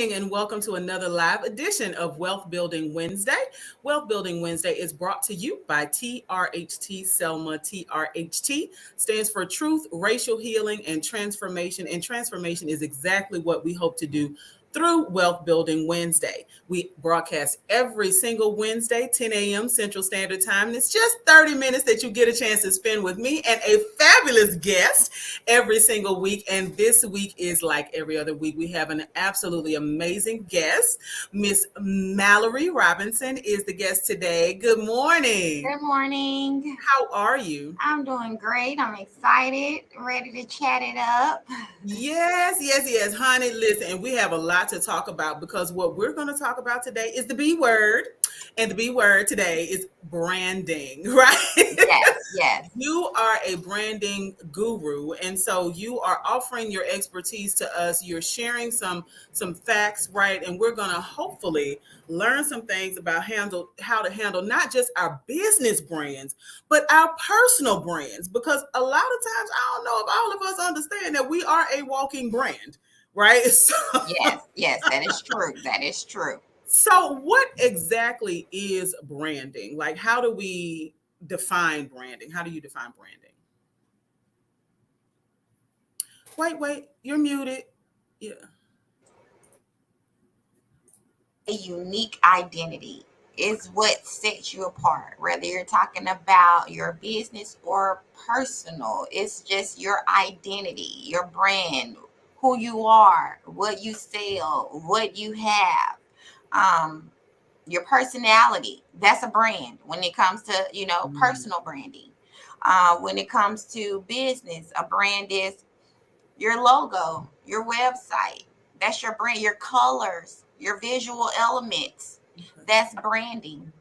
morning and welcome to another live edition of Wealth Building Wednesday. Wealth Building Wednesday is brought to you by TRHT Selma. TRHT stands for Truth, Racial Healing, and Transformation. And transformation is exactly what we hope to do through Wealth Building Wednesday. We broadcast every single Wednesday, 10 a.m. Central Standard Time. And it's just 30 minutes that you get a chance to spend with me and a fabulous guest every single week. And this week is like every other week. We have an absolutely amazing guest. Miss Mallorie Robinson is the guest today. Good morning. Good morning. How are you? I'm doing great. I'm excited, ready to chat it up. Yes, honey. Listen, we have a lot to talk about because what we're going to talk about today is the B word. And the B word today is branding, right? Yes. You are a branding guru, and so you are offering your expertise to us. You're sharing some facts, right? And we're going to hopefully learn some things about how to handle not just our business brands, but our personal brands. Because a lot of times, I don't know if all of us understand that we are a walking brand, right? Yes, that is true. That is true. So what exactly is branding? Like, how do we define branding? How do you define branding? Wait, you're muted. Yeah. A unique identity is what sets you apart, whether you're talking about your business or personal. It's just your identity, your brand, who you are, what you sell, what you have. Um, your personality, that's a brand when it comes to Mm. personal branding. When it comes to business, a brand is your logo, your website, that's your brand, your colors, your visual elements, that's branding.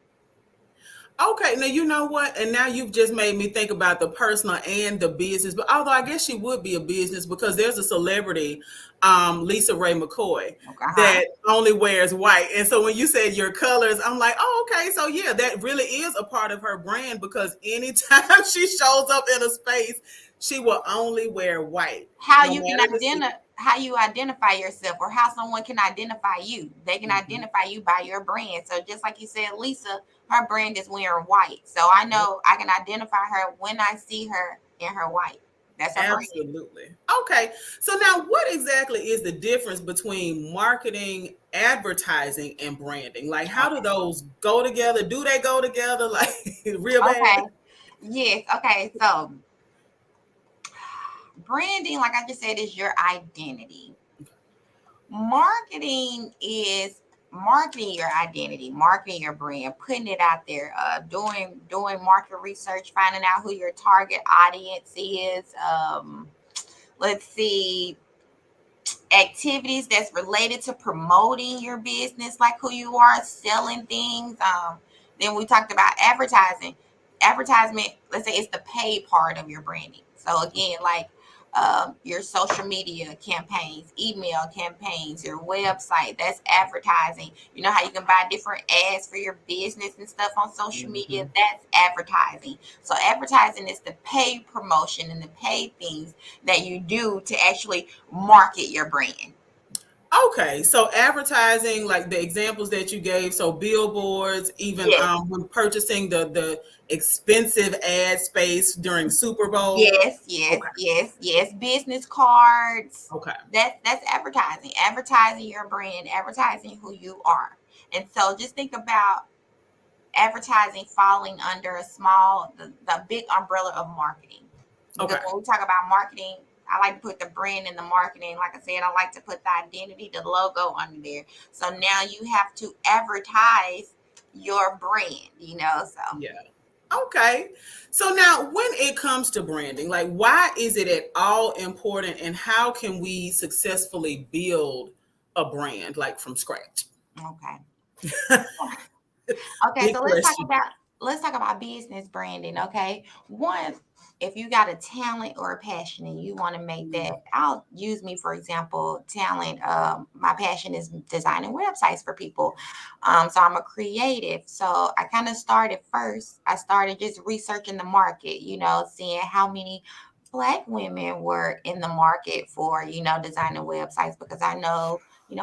Okay, now you know what? And now you've just made me think about the personal and the business. But although I guess she would be a business because there's a celebrity, Lisa Ray McCoy, Okay, that only wears white. And so when you said your colors, I'm like, oh, okay. So yeah, that really is a part of her brand because anytime she shows up in a space, she will only wear white, how no you can matter the identify how you identify yourself, or how someone can identify you. They can situation. identify you by your brand. So just like you said, Lisa, her brand is wearing white, so I know I can identify her when I see her in her white. That's her brand. Absolutely. Okay. So now what exactly is the difference between marketing, advertising, and branding? Like how do those go together? Do they go together like real bad? Okay. Yes. Okay. So branding, like I just said, is your identity. Marketing is marketing your identity, marketing your brand, putting it out there, doing market research, finding out who your target audience is. Let's see, activities that's related to promoting your business, like who you are, selling things. Then we talked about advertising. Advertisement, let's say it's the pay part of your branding. So again, like your social media campaigns, email campaigns, your website, that's advertising. You know how you can buy different ads for your business and stuff on social media? Mhm. That's advertising. So advertising is the pay promotion and the pay things that you do to actually market your brand. Okay, so advertising, like the examples that you gave, so billboards, even Yes, when purchasing the expensive ad space during Super Bowl. Okay, yes. Business cards. okay, That's advertising. Advertising your brand, advertising who you are. And so just think about advertising falling under a small, the big umbrella of marketing. Because okay. when we talk about marketing, I like to put the brand in the marketing. Like I said, I like to put the identity, the logo under there. So now you have to advertise your brand, so. Yeah. Okay. So now when it comes to branding, like why is it at all important and how can we successfully build a brand like from scratch? Okay. Okay, Big so question. let's talk about business branding. Okay. One, if you got a talent or a passion and you want to make that, Mm, I'll use me for example. Talent. My passion is designing websites for people. So I'm a creative. So I kind of started first. I started just researching the market. Seeing how many Black women were in the market for designing websites, because I know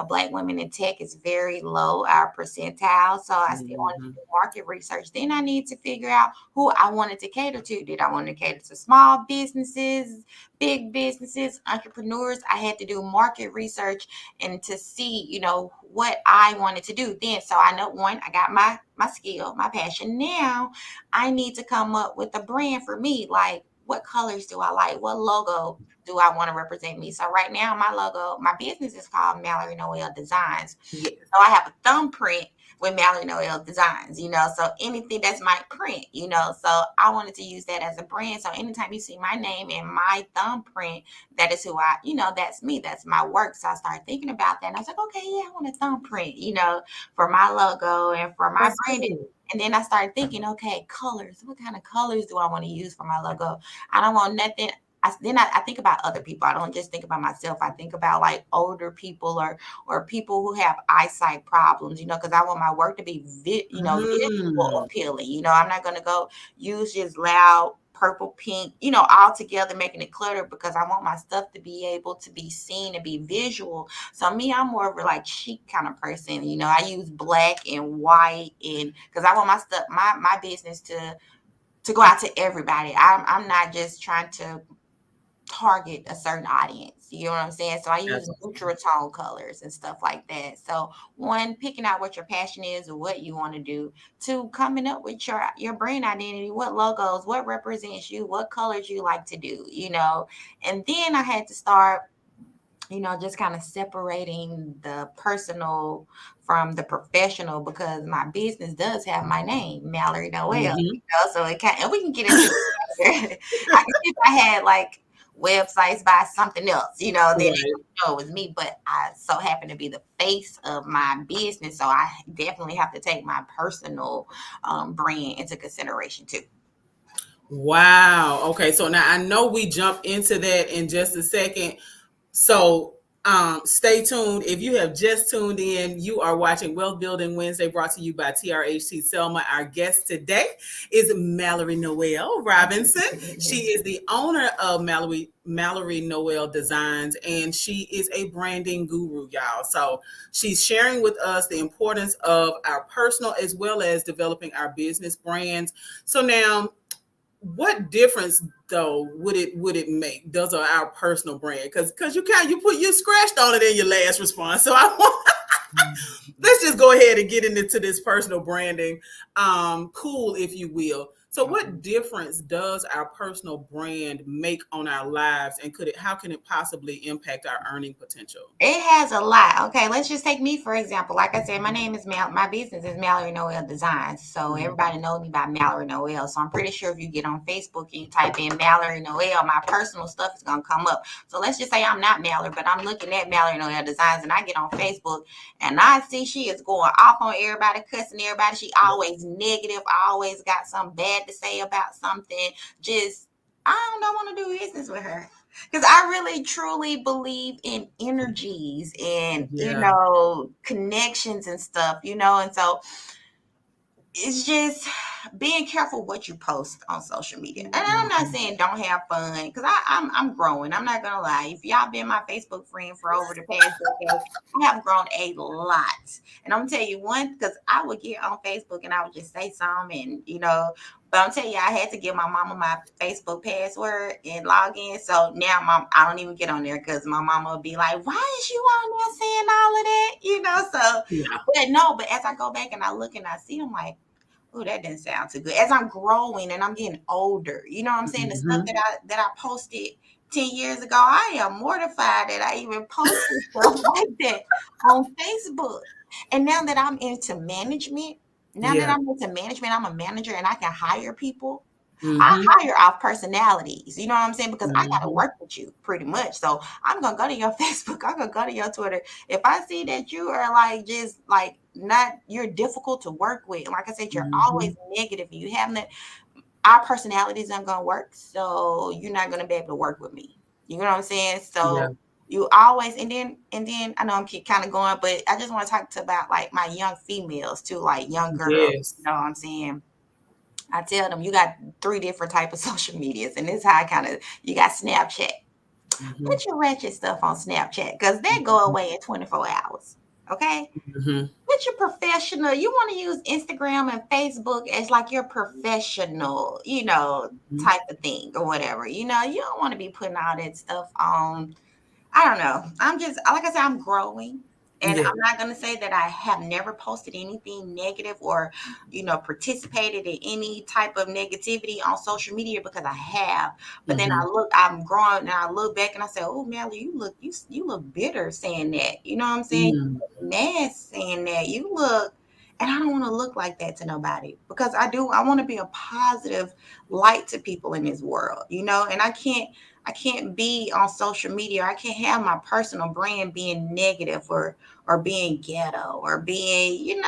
Black women in tech is very low, our percentile. So I still wanted to Mhm. do market research. Then I need to figure out who I wanted to cater to. Did I want to cater to small businesses, big businesses, entrepreneurs? I had to do market research and to see, what I wanted to do then. So I know, one, I got my skill, my passion. Now I need to come up with a brand for me. Like, what colors do I like? What logo do I want to represent me? So right now, my logo, my business is called MallorieNoelle Designs. Yes. So I have a thumbprint with MallorieNoelle Designs, so anything that's my print, so I wanted to use that as a brand. So anytime you see my name and my thumbprint, that is who that's me, that's my work. So I started thinking about that and I was like, okay, yeah, I want a thumbprint, for my logo and for my That's branding. cool. And then I started thinking, okay, colors. What kind of colors do I want to use for my logo? I don't want nothing. I think about other people. I don't just think about myself. I think about like older people or people who have eyesight problems, because I want my work to be, visual Mm. appealing. I'm not going to go use just loud purple, pink, all together, making it cluttered, because I want my stuff to be able to be seen and be visual. So me, I'm more of a like chic kind of person. I use black and white, and because I want my stuff, my business to go out to everybody. I'm not just trying to target a certain audience. You know what I'm saying? So I use neutral tone colors and stuff like that. So one, picking out what your passion is or what you want to do. Two, coming up with your brand identity, what logos, what represents you, what colors you like to do, And then I had to start, just kind of separating the personal from the professional, because my business does have my name, Mallorie Noelle. Mhm. So it can, and we can get into it. I can see if I had like websites by something else, then they Right. don't know it was me. But I so happen to be the face of my business, so I definitely have to take my personal brand into consideration too. Wow. Okay. So now I know we jump into that in just a second. So stay tuned. If you have just tuned in, you are watching Wealth Building Wednesday, brought to you by TRHT Selma. Our guest today is Mallorie Noelle Robinson. She is the owner of MallorieNoelle Designs, and she is a branding guru, y'all. So she's sharing with us the importance of our personal as well as developing our business brands. So now, what difference though would it make, does our personal brand, because you scratched on it in your last response, so I want let's just go ahead and get into this personal branding, cool, if you will. So what difference does our personal brand make on our lives, and how can it possibly impact our earning potential? It has a lot. Okay, let's just take me for example. Like I said, my name is my business is Mallorie Noelle Designs. So Mhm. everybody knows me by Mallorie Noelle. So I'm pretty sure if you get on Facebook and you type in Mallorie Noelle, my personal stuff is gonna come up. So let's just say I'm not Mallorie, but I'm looking at Mallorie Noelle Designs, and I get on Facebook and I see she is going off on everybody, cussing everybody. She always negative, always got something bad to say about something. Just I don't want to do business with her, because I really truly believe in energies and Yeah. connections and stuff, and so it's just being careful what you post on social media. And I'm not Mhm. saying don't have fun, because I'm growing. I'm not gonna lie. If y'all been my Facebook friend for over the past decade, I have grown a lot. And I'm gonna tell you one, because I would get on Facebook and I would just say something, and but I'm telling you, I had to give my mama my Facebook password and log in. So now I don't even get on there, because my mama would be like, "Why is you on there saying all of that?" So, Yeah. but no, but as I go back and I look and I see, I'm like, oh, that didn't sound too good. As I'm growing and I'm getting older, you know what I'm saying? The stuff Mhm. that I posted 10 years ago, I am mortified that I even posted stuff like that on Facebook. And now that Yeah. I'm into management, I'm a manager and I can hire people. I Mhm. hire off personalities, you know what I'm saying? Because I gotta Mhm. work with you pretty much. So I'm gonna go to your Facebook, I'm gonna go to your Twitter. If I see that you are like just like not you're difficult to work with, like I said, you're always Mhm. negative, you have that our personalities aren't gonna work, so you're not gonna be able to work with me. You know what I'm saying? Yeah. So you always and then I know I'm kind of going, but I just want to talk to about like my young females too, like young girls. You Yes. know what I'm saying? I tell them you got three different type of social medias, and this is how I kind of you got Snapchat. Mhm. Put your ratchet stuff on Snapchat because they go away in 24 hours. Okay? Mhm. Put your professional. You want to use Instagram and Facebook as like your professional, Mhm. type of thing or whatever. You don't want to be putting all that stuff on. I don't know. I'm just, like I said, I'm growing. And Yeah. I'm not going to say that I have never posted anything negative or, participated in any type of negativity on social media because I have. But then Mhm. I'm growing and I look back and I say, oh, Melly, you look bitter saying that. You know what I'm saying? Mhm. You look mad saying that. You look, and I don't want to look like that to nobody because I want to be a positive light to people in this world, and I can't be on social media. I can't have my personal brand being negative or being ghetto or being,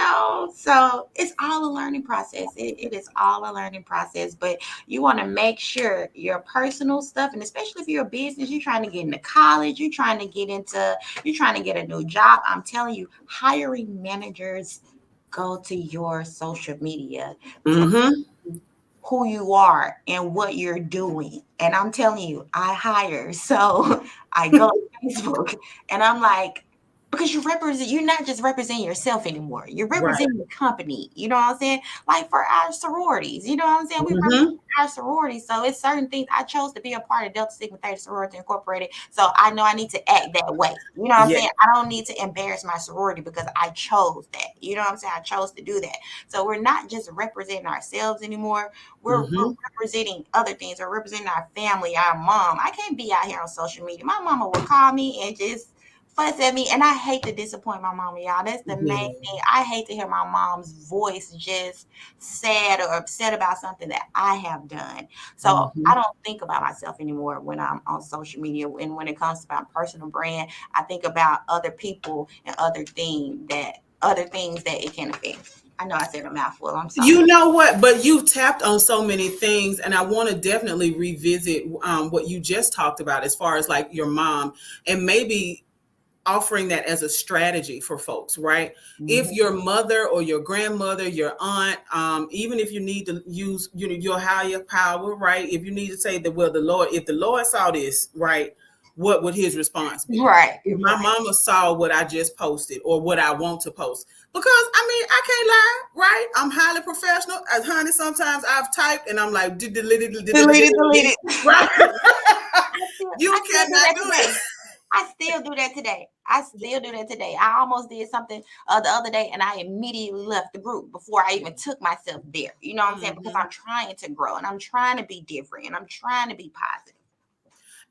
so it's all a learning process. It is all a learning process, but you want to make sure your personal stuff, and especially if you're a business, you're trying to get into college, you're trying to get a new job. I'm telling you, hiring managers go to your social media Mhm. who you are and what you're doing. And I'm telling you, I hire. So I go to Facebook and I'm like, because you're not just representing yourself anymore. You're Right. representing the company. You know what I'm saying? Like for our sororities, you know what I'm saying? We represent Mhm. our sororities. So it's certain things. I chose to be a part of Delta Sigma Theta Sorority Incorporated. So I know I need to act that way. You know what I'm Yeah. saying? I don't need to embarrass my sorority because I chose that. You know what I'm saying? I chose to do that. So we're not just representing ourselves anymore. We're Mhm. representing other things. We're representing our family, our mom. I can't be out here on social media. My mama will call me and just fuss at me, and I hate to disappoint my mama, y'all. That's the main Yeah. thing. I hate to hear my mom's voice just sad or upset about something that I have done. So I Mhm. don't think about myself anymore when I'm on social media. And when it comes to my personal brand, I think about other people and other things that it can affect. I know I said a mouthful. I'm sorry. You know what? But you've tapped on so many things, and I want to definitely revisit what you just talked about as far as like your mom, and maybe offering that as a strategy for folks, right? If Mhm. your mother or your grandmother, your aunt, even if you need to use your higher power, right? If you need to say that, well, if the Lord saw this, right, what would his response be? Right, If my right. mama saw what I just posted or what I want to post, because I mean, I can't lie, right? I'm highly professional. As honey, sometimes I've typed and I'm like, Delete it, delete it. right? I You still do cannot that do that. today. I still do that today. I still do that today. I almost did something the other day and I immediately left the group before I even took myself there. You know what I'm saying? Because Mhm. I'm trying to grow and I'm trying to be different and I'm trying to be positive.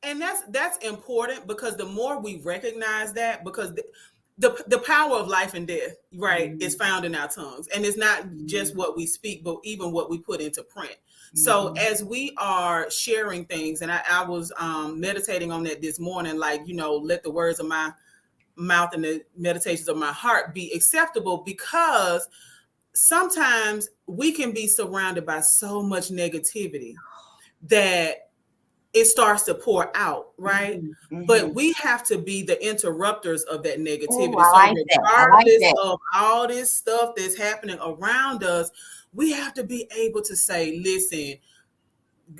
And that's important because the more we recognize that, because the power of life and death, right, is Mhm. found in our tongues, and it's not just Mhm. what we speak, but even what we put into print. So Mhm. as we are sharing things, and I was meditating on that this morning, like, let the words of my mouth and the meditations of my heart be acceptable, because sometimes we can be surrounded by so much negativity that it starts to pour out, right? Mhm. But Mhm. we have to be the interrupters of that Oh, negativity. I So, like that. I like regardless that. of all this stuff that's happening around us, we have to be able to say, listen,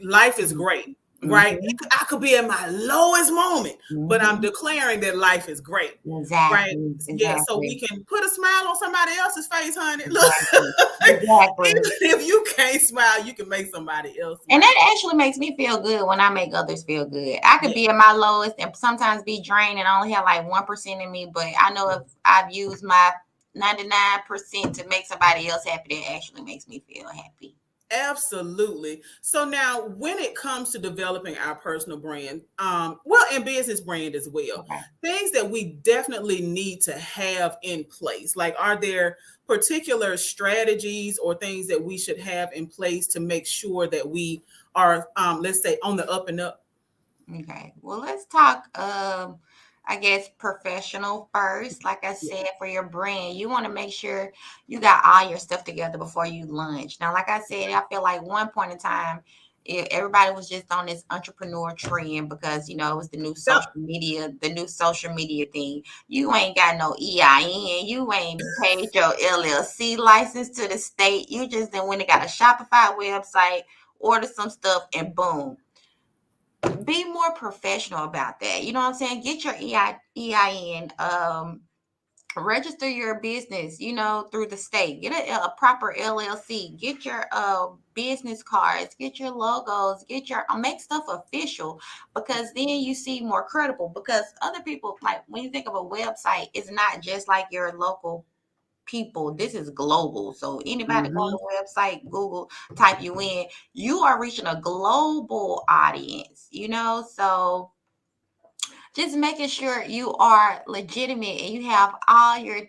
life is great, right? Mhm. I could be at my lowest moment, but I'm Mhm. declaring that life is great, right? Exactly. Yeah, so we Exactly. can put a smile on somebody else's face, honey. Look, Exactly. even Exactly. if you can't smile, you can make somebody else And smile. that actually makes me feel good when I make others feel good. I could Yeah. be at my lowest and sometimes be drained and only have like 1% in me, but I know if I've used my 99% to make somebody else happy, that actually makes me feel happy. Absolutely. So now, when it comes to developing our personal brand, well, and business brand as well, Okay. things that we definitely need to have in place. Like, are there particular strategies or things that we should have in place to make sure that we are, let's say, on the up and up? Okay. Well, let's talk I guess professional first. Like I Yeah. said, for your brand, you want to make sure you got all your stuff together before you launch. Now, like I said, I feel like one point in time everybody was just on this entrepreneur trend because it was Yep. the new social media thing. You ain't got no EIN, you ain't paid your LLC license to the state. You just then when they got a Shopify website, order some stuff, and boom, be more professional about that. You know what I'm saying? Get your EIN, register your business, through the state. Get a proper LLC. Get your business cards. Get your logos. Get your make stuff official, because then you see more credible. Because other people, like when you think of a website, it's not just like your local people. This is global. So anybody go on Mm-hmm. the website, Google, type you in, you are reaching a global audience. So just making sure you are legitimate and you have all your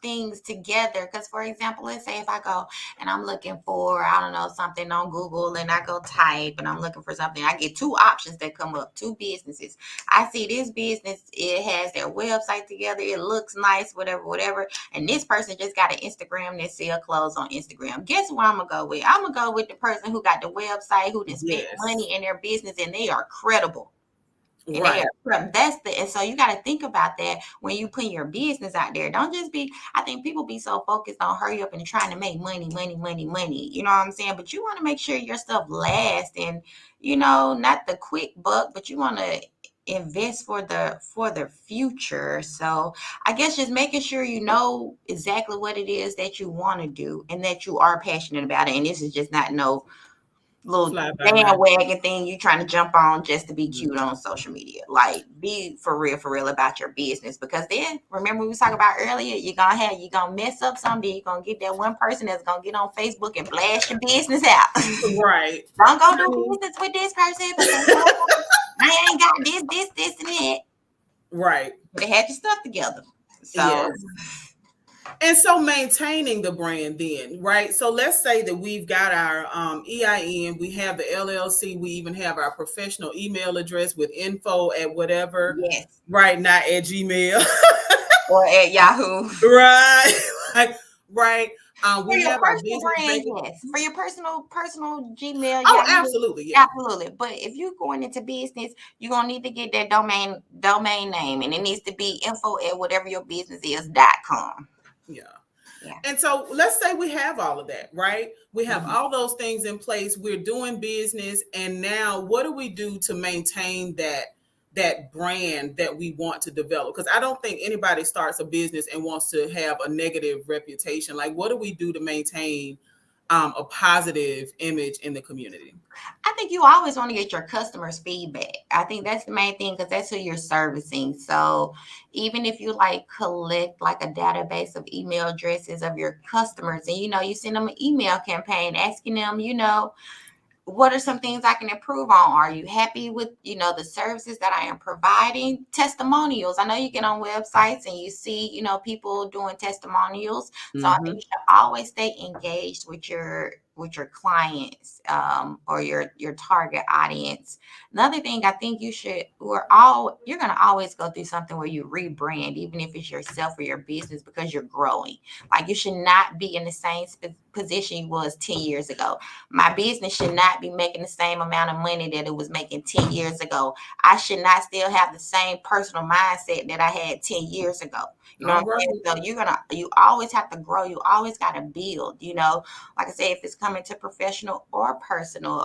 things together. Because for example, let's say if I go and I'm looking for, I don't know, something on Google, and I go type and I'm looking for something, I get two options that come up, two businesses. I see this business, it has their website together, it looks nice, whatever, and this person just got an Instagram that sell clothes on Instagram. Guess what I'm gonna go with? I'm gonna go with the person who got the website, who didn't spend Yes. money in their business, and they are credible. And they Right. are that's the and so you got to think about that when you put your business out there. Don't just be, I think people be so focused on hurry up and trying to make money, money, money, money. You know what I'm saying? But you want to make sure your stuff lasts, and not the quick buck, but you want to invest for the future. So I guess just making sure you know exactly what it is that you want to do and that you are passionate about it. And this is just not no little Fly by night. bandwagon thing you trying to jump on just to be Mhm. cute on social media. Like, be for real about your business, because then remember we was talking about earlier, you're gonna mess up something, you're gonna get that one person that's gonna get on Facebook and blast your business out. Right. Don't go do Honey. business with this person because I ain't got this, and that. Right. They had your stuff together. So Yes. And so maintaining the brand then, right? So let's say that we've got our EIN, we have the LLC, we even have our professional email address with info at whatever, yes, right? Not at Gmail. or at Yahoo. Right. Like, right. For We your have our personal business brand, banking. yes. For your personal Gmail, Oh, Yahoo, absolutely. Yeah. absolutely. But if you're going into business, you're gonna need to get that domain name, and it needs to be info at whatever your business is.com. Yeah. Yeah. And so let's say we have all of that, right? We have Mhm. all those things in place. We're doing business. And now what do we do to maintain that brand that we want to develop? Because I don't think anybody starts a business and wants to have a negative reputation. Like, what do we do to maintain a positive image in the community? I think you always want to get your customers' feedback. I think that's the main thing because that's who you're servicing. So even if you like collect like a database of email addresses of your customers, and you send them an email campaign asking them, what are some things I can improve on? Are you happy with, the services that I am providing? Testimonials. I know you get on websites and you see, people doing testimonials. So I think Mm-hmm. you should always stay engaged with your clients, or your target audience. Another thing I think you're gonna always go through something where you rebrand, even if it's yourself or your business, because you're growing. Like, you should not be in the same position you was 10 years ago. My business should not be making the same amount of money that it was making 10 years ago. I should not still have the same personal mindset that I had 10 years ago. You know All what I'm right. saying? So you always have to grow. You always got to build. Like I say, if it's coming to professional or personal,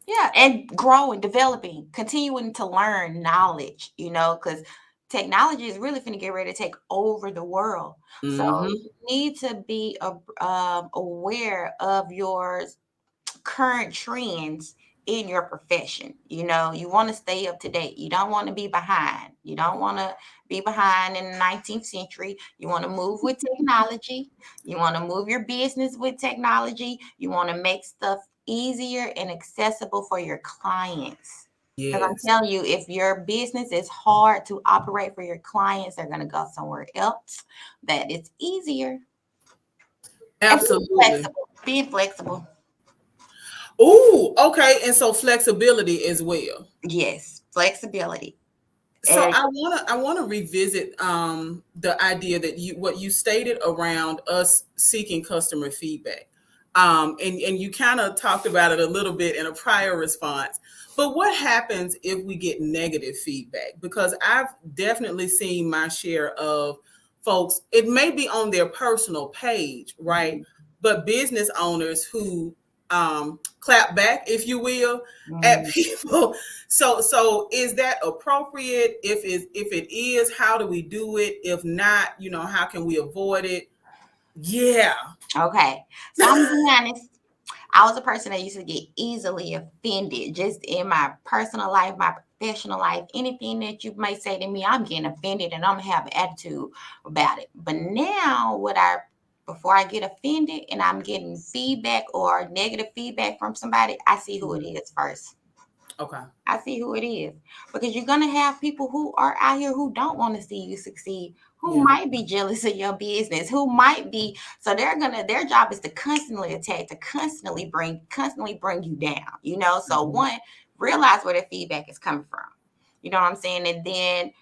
yeah, and growing, developing, continuing to learn knowledge, because technology is really finna get ready to take over the world. So Mm-hmm. you need to be aware of your current trends in your profession. You want to stay up to date. You don't want to be behind. You don't want to be behind in the 19th century. You want to move with technology. You want to move your business with technology. You want to make stuff easier and accessible for your clients. Because I'm Yes. telling you, if your business is hard to operate for your clients, they're going to go somewhere else that it's easier. And being Absolutely. flexible. Being flexible. Ooh, okay. And so flexibility as well. Yes, flexibility. So And I wanna revisit the idea that what you stated around us seeking customer feedback. And you kind of talked about it a little bit in a prior response. But what happens if we get negative feedback? Because I've definitely seen my share of folks, it may be on their personal page, right? mhm, But business owners who clap back, if you will, at Mm. people. So is that appropriate? If it is, how do we do it? If not, how can we avoid it? Yeah. Okay. So I'm gonna be honest. I was a person that used to get easily offended just in my personal life, my professional life. Anything that you may say to me, I'm getting offended and I'm gonna have an attitude about it. But now, before I get offended and I'm getting feedback or negative feedback from somebody, I see who it Mhm. is first. Okay. I see who it is because you're gonna have people who are out here who don't want to see you succeed, who Yeah. might be jealous of your business, who might be so their job is to constantly attack, to constantly bring you down. So Mhm. one, realize where the feedback is coming from. You know what I'm saying? And then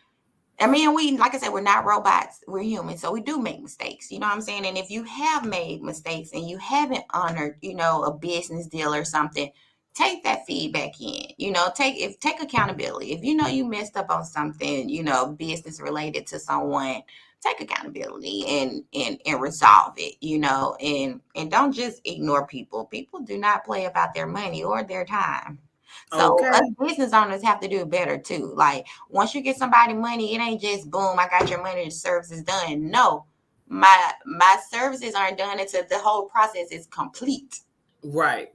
I mean, like I said, we're not robots. We're humans. So we do make mistakes. You know what I'm saying? And if you have made mistakes and you haven't honored, a business deal or something, take that feedback in. Take accountability. If you know you messed up on something, business related to someone, take accountability and resolve it, and don't just ignore people. People do not play about their money or their time. So us Okay. business owners have to do better too. Like once you get somebody money, it ain't just boom, I got your money, the service is done. No, my services aren't done until the whole process is complete. Right.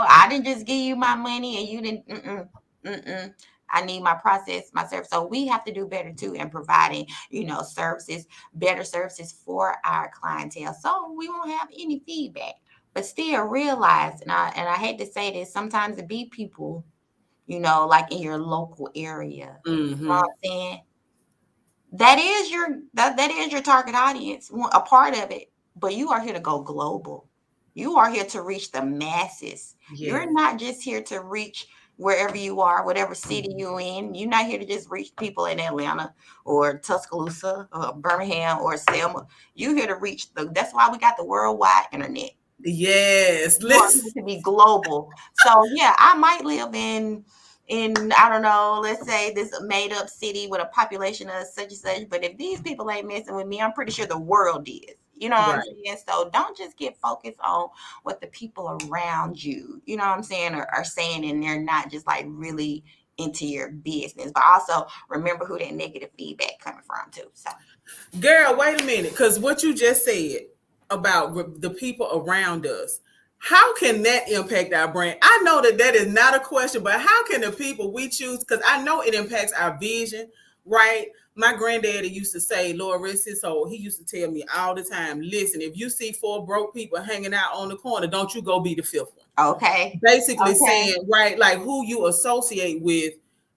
I didn't just give you my money and you didn't. Mm-mm. I need my process, my service. So we have to do better too in providing, services, better services for our clientele. So we won't have any feedback, but still realize, and I hate to say this, sometimes it be people like in your local area. You know what Mm-hmm. I'm saying? That is your target audience, a part of it. But you are here to go global. You are here to reach the masses. You're Yeah. not just here to reach wherever you are, whatever city Mhm. you're in. You're not here to just reach people in Atlanta or Tuscaloosa or Birmingham or Selma. You're here to reach that's why we got the worldwide internet. Yes. You are Listen. here to be global. So yeah, I might live in I don't know, let's say this made up city with a population of such and such. But if these people ain't messing with me, I'm pretty sure the world is. You know what I'm Right. saying? So don't just get focused on what the people around you, you know what I'm saying, are saying, and they're not just like really into your business. But also remember who that negative feedback coming from too. So Girl, wait a minute, because what you just said about the people around us, how can that impact our brand? I know that is not a question, but how can the people we choose? Because I know it impacts our vision, right? My granddaddy used to say, Lord rest his soul, he used to tell me all the time, listen, if you see four broke people hanging out on the corner, don't you go be the fifth one. okay. Basically Okay. saying, right, like who you associate with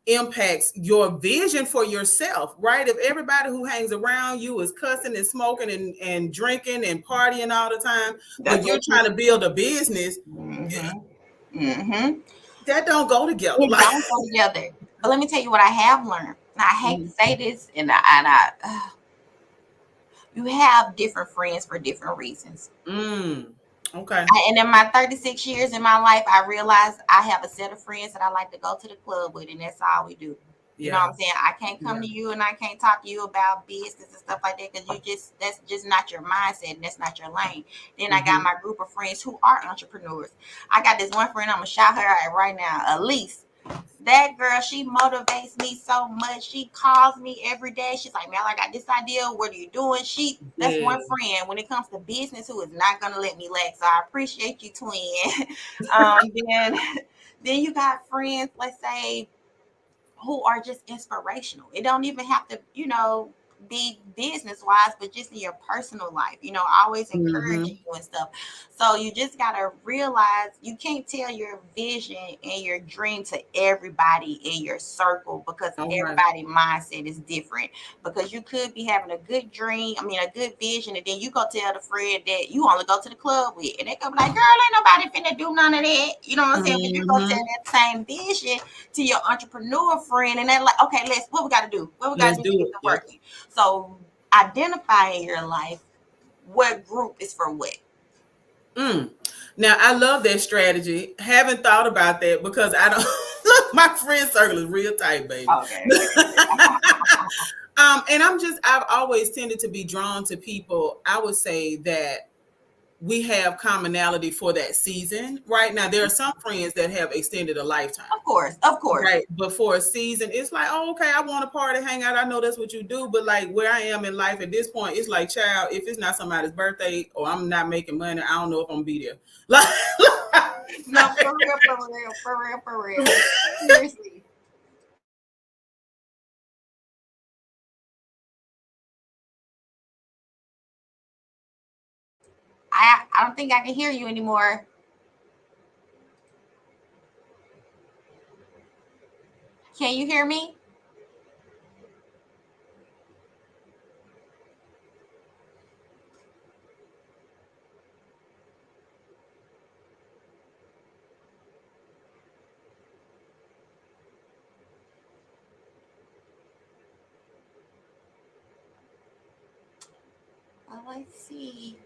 impacts your vision for yourself, right? If everybody who hangs around you is cussing and smoking and drinking and partying all the time, That's but you're what you trying to build a business, mm-hmm. Mm-hmm. that don't go together. It Like, don't go together. But let me tell you what I have learned. And I hate to mhm. say this, and you have different friends for different reasons. Okay. And in my 36 years in my life, I realized I have a set of friends that I like to go to the club with, and that's all we do. You know what Yeah. I'm saying? I can't come Yeah. to you and I can't talk to you about business and stuff like that because that's just not your mindset and that's not your lane. Then I got Hmm. my group of friends who are entrepreneurs. I got this one friend, I'm gonna shout her out right now, Elise. That girl, she motivates me so much. She calls me every day. She's like, man, I got this idea. What are you doing? That's Yeah. one friend when it comes to business who is not gonna let me lag. So I appreciate you, twin. Then then you got friends, let's say, who are just inspirational. It don't even have to, be business wise, but just in your personal life, always encouraging Hmm. you and stuff. So you just gotta realize you can't tell your vision and your dream to everybody in your circle because All right. everybody's mindset is different. Because you could be having a good dream, a good vision, and then you go tell the friend that you only go to the club with, and they go be like, girl, ain't nobody finna do none of that. You know what I'm saying? But you go tell Hmm. that same vision to your entrepreneur friend, and they're like, okay, what we got to do? What we got to Let's do to do get it. to Yep. working? So identify in your life what group is for what. Mm. Now I love that strategy. Haven't thought about that because I don't look, my friend circle is real tight, baby. Okay, look at And I've always tended to be drawn to people, I would say, that we have commonality for that season. Right now, there are some friends that have extended a lifetime. Of course, of course. Right. But for a season, it's like, oh, okay, I want to party, hang out. I know that's what you do. But like where I am in life at this point, it's like, child, if it's not somebody's birthday or I'm not making money, I don't know if I'm gonna be there. Like, No, for real, for real, for real, for real. Seriously. I don't think I can hear you anymore. Can you hear me? Let's see.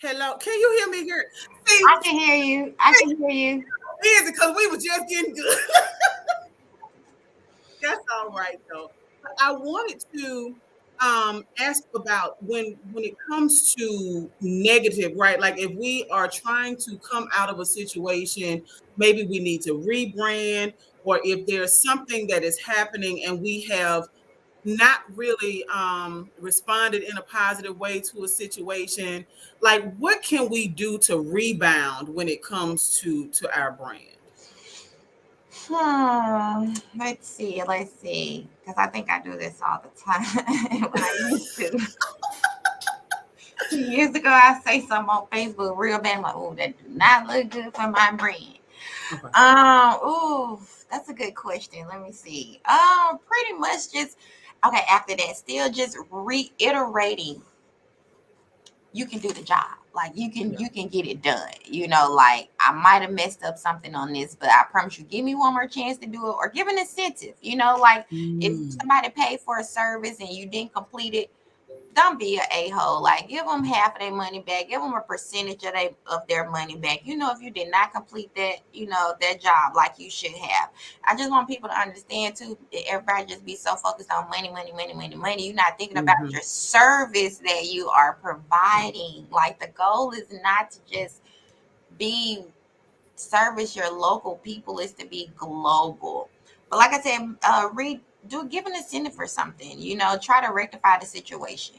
hello, can you hear me here? See, I can hear you. I can hear you. busy because we were just getting good. That's all right though. But I wanted to ask about when it comes to negative, right? Like if we are trying to come out of a situation, maybe we need to rebrand, or if there's something that is happening and we have not really responded in a positive way to a situation, like what can we do to rebound when it comes to our brand? Let's see. Let's see. Because I think I do this all the time. When I used to. 2 years ago, I say something on Facebook real bad. I'm like, oh, that do not look good for my brand. Okay. Ooh, that's a good question. Let me see. Pretty much just okay. After that, still just reiterating you can do the job. Like Yeah. you can get it done. You know, like I might have messed up something on this, but I promise you, give me one more chance to do it or give an incentive. You know, like if Mm. somebody paid for a service and you didn't complete it, don't be an a-hole. Like give them half of their money back, give them a percentage of their money back. You know, if you did not complete that, you know, that job like you should have. I just want people to understand too that everybody just be so focused on money, money, money, money, money. You're not thinking about Mhm. your service that you are providing. Like the goal is not to just be service your local people, is to be global. But like I said, read do give an incentive for something. You know, try to rectify the situation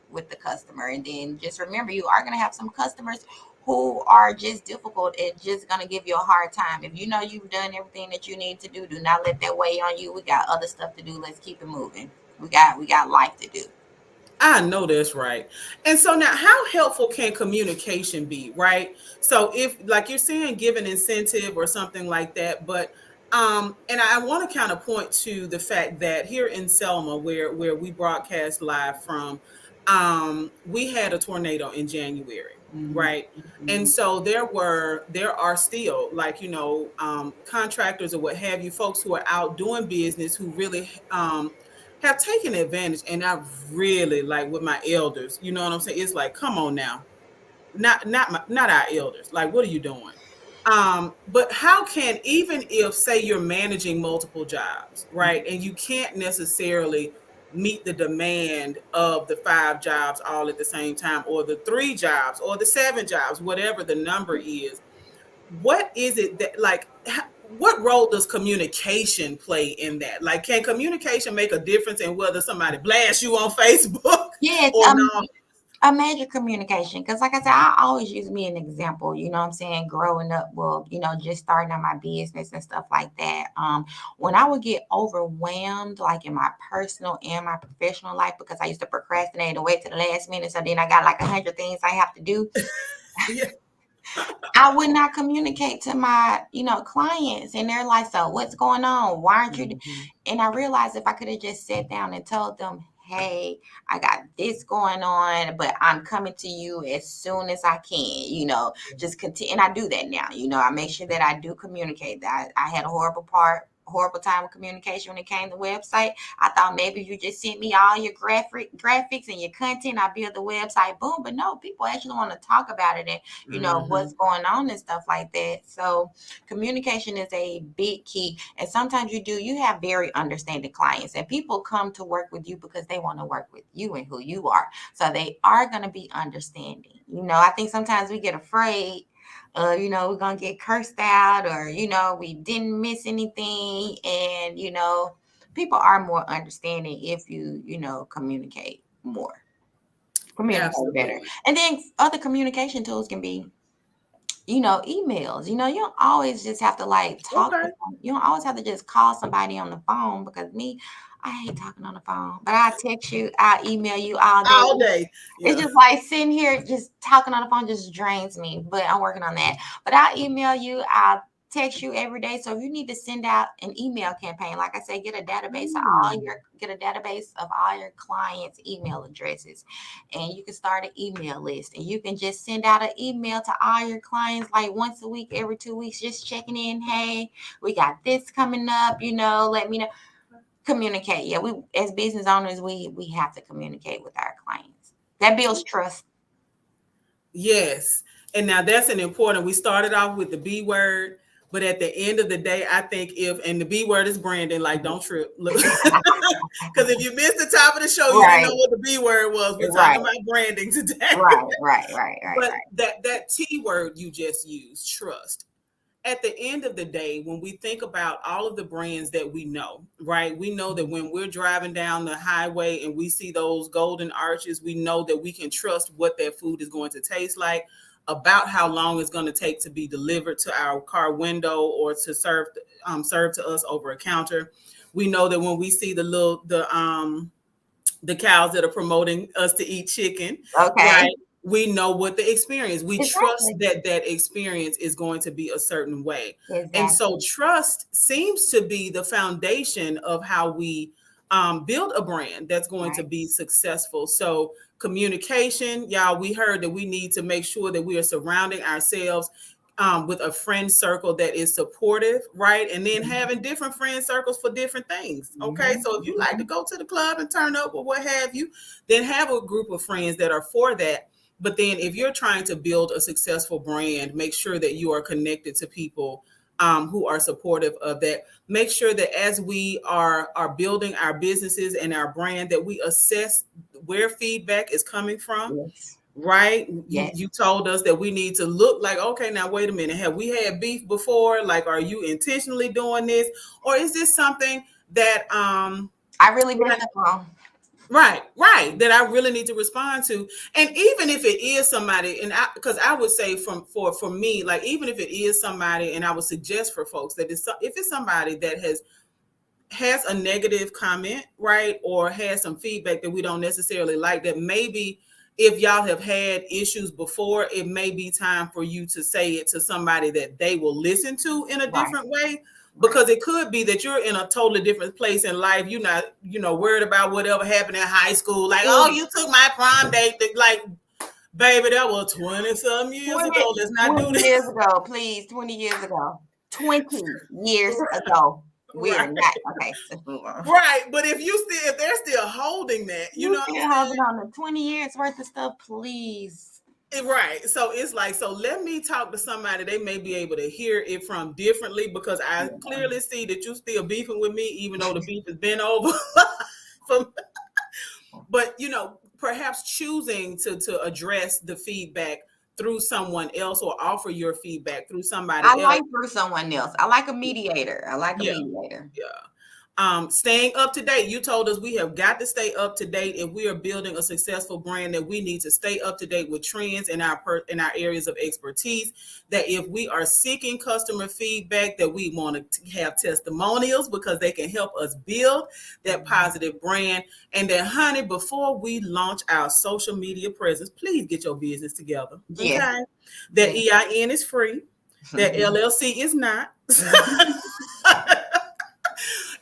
with the customer, and then just remember you are going to have some customers who are just difficult and just going to give you a hard time. If you know you've done everything that you need to do, do not let that weigh on you. We got other stuff to do. Let's keep it moving. We got life to do. I know that's right. And so now, how helpful can communication be, right? So if, like you're saying, give an incentive or something like that, but and I want to kind of point to the fact that here in Selma, where we broadcast live from, we had a tornado in January. right? And so there are still, like, contractors or what have you, folks who are out doing business who really have taken advantage. And I really, like, with my elders, you know what I'm saying, it's like, come on now, not our elders, like, what are you doing? But how can, even if, say, you're managing multiple jobs, right, and you can't necessarily meet the demand of the 5 jobs all at the same time, or the 3 jobs, or the 7 jobs, whatever the number is, what is it that, like, what role does communication play in that? Like, can communication make a difference in whether somebody blasts you on Facebook Yes, or not? a major communication, because like I said, I always use me an example, you know what I'm saying, growing up, well, just starting on my business and stuff like that. When I would get overwhelmed, like in my personal and my professional life, because I used to procrastinate and wait to the last minute, so then I got like 100 things I have to do, Yeah. I would not communicate to my, clients, and they're like, "So what's going on? Why aren't you?" Mhm. And I realized if I could have just sat down and told them, "Hey, I got this going on, but I'm coming to you as soon as I can," just continue. And I do that now. I make sure that I do communicate. That I had a horrible time with communication when it came to website. I thought maybe you just sent me all your graphics and your content. I build the website, boom. But no, people actually want to talk about it and what's Mhm. going on and stuff like that. So communication is a big key. And sometimes you have very understanding clients, and people come to work with you because they want to work with you and who you are. So they are going to be understanding. I think sometimes we get afraid, we're gonna get cursed out, or we didn't miss anything. And people are more understanding if you communicate better. Absolutely. And then other communication tools can be emails. You don't always just have to like talk to Okay. them. You don't always have to just call somebody on the phone, because me, I hate talking on the phone. But I text you, I email you all day. All day. It's Yeah. just like sitting here just talking on the phone just drains me. But I'm working on that. But I'll email you, I'll text you every day. So if you need to send out an email campaign, like I said, Mm. get a database of all your clients' email addresses. And you can start an email list, and you can just send out an email to all your clients like once a week, every 2 weeks, just checking in. Hey, we got this coming up, let me know. Communicate. Yeah, we as business owners, we have to communicate with our clients. That builds trust. Yes. And now that's an important, we started off with the B word, but at the end of the day, I think and the B word is branding, like, don't trip. Look, because if you missed the top of the show, you didn't Right, know what the B word was. We're talking right, about branding today. right. But that T word you just used, trust. At the end of the day, when we think about all of the brands that we know, right? We know that when we're driving down the highway and we see those golden arches, we know that we can trust what that food is going to taste like, about how long it's going to take to be delivered to our car window or to serve to us over a counter. We know that when we see the cows that are promoting us to eat chicken, Okay, right? We know what the experience. We trust exactly, that that experience is going to be a certain way. And so exactly. trust seems to be the foundation of how we build a brand that's going to Right. be successful. So communication, y'all, we heard that we need to make sure that we are surrounding ourselves with a friend circle that is supportive, right? And then Mhm, having different friend circles for different things. Okay. mhm, So if you like to mhm. go to the club and turn up or what have you, then have a group of friends that are for that. But then if you're trying to build a successful brand, make sure that you are connected to people who are supportive of that. Make sure that as we are building our businesses and our brand, that we assess where feedback is coming from, Yes, right? You yes. you told us that we need to look like, okay, now wait a minute, have we had beef before? Like, are you intentionally doing this, or is this something that I really that messed up wrong. right, that I really need to respond to? And even if it is somebody, and because I would say for me, like, even if it is somebody, and I would suggest for folks that if it's somebody that has a negative comment, right, or has some feedback that we don't necessarily like, that maybe if y'all have had issues before, it may be time for you to say it to somebody that they will listen to in a Right, different way. right. Because it could be that you're in a totally different place in life. You're not, worried about whatever happened in high school. Like, oh, Ex- you took my prom date. Like, Baby, that was 20 some years 20, ago. Let's not do 20 this. years ago, please. 20 years ago. 20 years ago. We are Right. not okay. Let's move on. Right. But if they're still holding that, you You know what still I'm saying? holding on to 20 years worth of stuff, please. Right. So it's like, so let me talk to somebody they may be able to hear it from differently, because I Yeah. clearly see that you still beefing with me, even though the beef has been over. From, but perhaps choosing to address the feedback through someone else, or offer your feedback through I somebody else. like through someone else. I like a mediator. I like a Yeah. mediator. Yeah. Staying up to date. You told us we have got to stay up to date, and we are building a successful brand, that we need to stay up to date with trends in our areas of expertise. That if we are seeking customer feedback, that we want to have testimonials, because they can help us build that positive brand. And then, honey, before we launch our social media presence, please get your business together. Yes. Okay, that Yes. EIN is free. That LLC is not.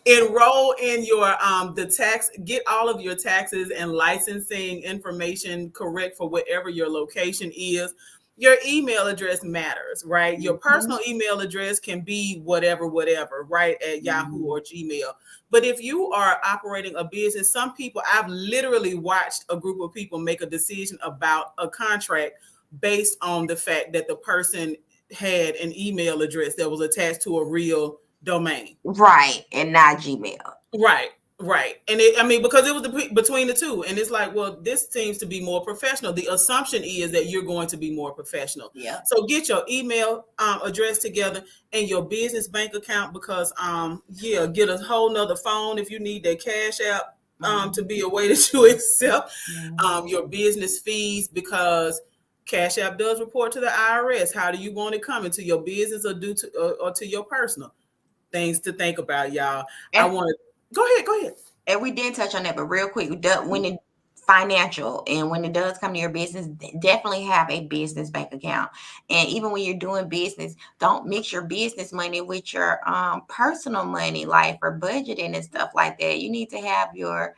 Enroll in your the tax, get all of your taxes and licensing information correct for whatever your location is. Your email address matters, right? Your personal email address can be whatever, right, at Yahoo or Gmail. But if you are operating a business, some people, I've literally watched a group of people make a decision about a contract based on the fact that the person had an email address that was attached to a real domain. Right. And not Gmail. Right, right. And because it was between the two, and it's like, well, this seems to be more professional. The assumption is that you're going to be more professional. Yeah. So get your email address together, and your business bank account, because get a whole nother phone if you need that Cash App to be a way that you accept your business fees, because Cash App does report to the IRS. How do you want it coming to your business, or to your personal? Things to think about, y'all. I And want to go ahead. And we did touch on that, but real quick, when it financial and when it does come to your business, definitely have a business bank account. And even when you're doing business, don't mix your business money with your personal money, like for budgeting and stuff like that. You need to have your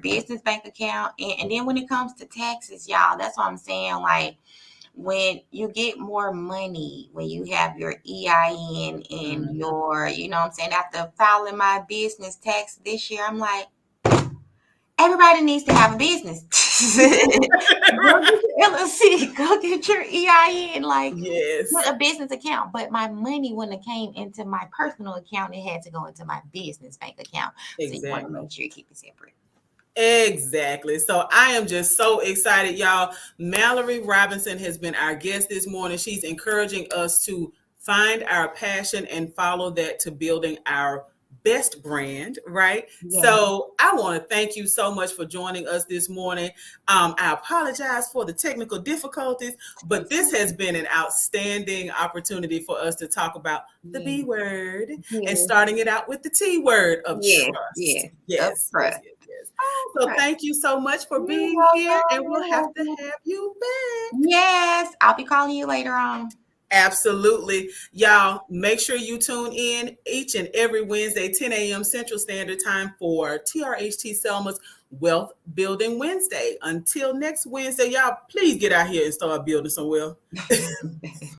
business bank account. And then when it comes to taxes, y'all, that's what I'm saying. Like when you get more money, when you have your EIN and your, you know what I'm saying, after filing my business tax this year, I'm like, everybody needs to have a business. Go get your LLC, go get your EIN, like Yes, put a business account. But my money, when it came into my personal account, it had to go into my business bank account. So you want to exactly. make sure you keep it separate. Exactly. So I am just so excited, y'all. Mallorie Robinson has been our guest this morning. She's encouraging us to find our passion and follow that to building our best brand, right? Yeah. So I want to thank you so much for joining us this morning. I apologize for the technical difficulties, but this has been an outstanding opportunity for us to talk about the B word and starting it out with the T word of Yes, trust. yes, of Yes, yes, trust. yes, yes. So thank you so much for You're being here, and we'll have to welcome. have you back. Yes, I'll be calling you later on. Absolutely. Y'all, make sure you tune in each and every Wednesday, 10 a.m. Central Standard Time, for TRHT Selma's Wealth Building Wednesday. Until next Wednesday, y'all, please get out here and start building some wealth.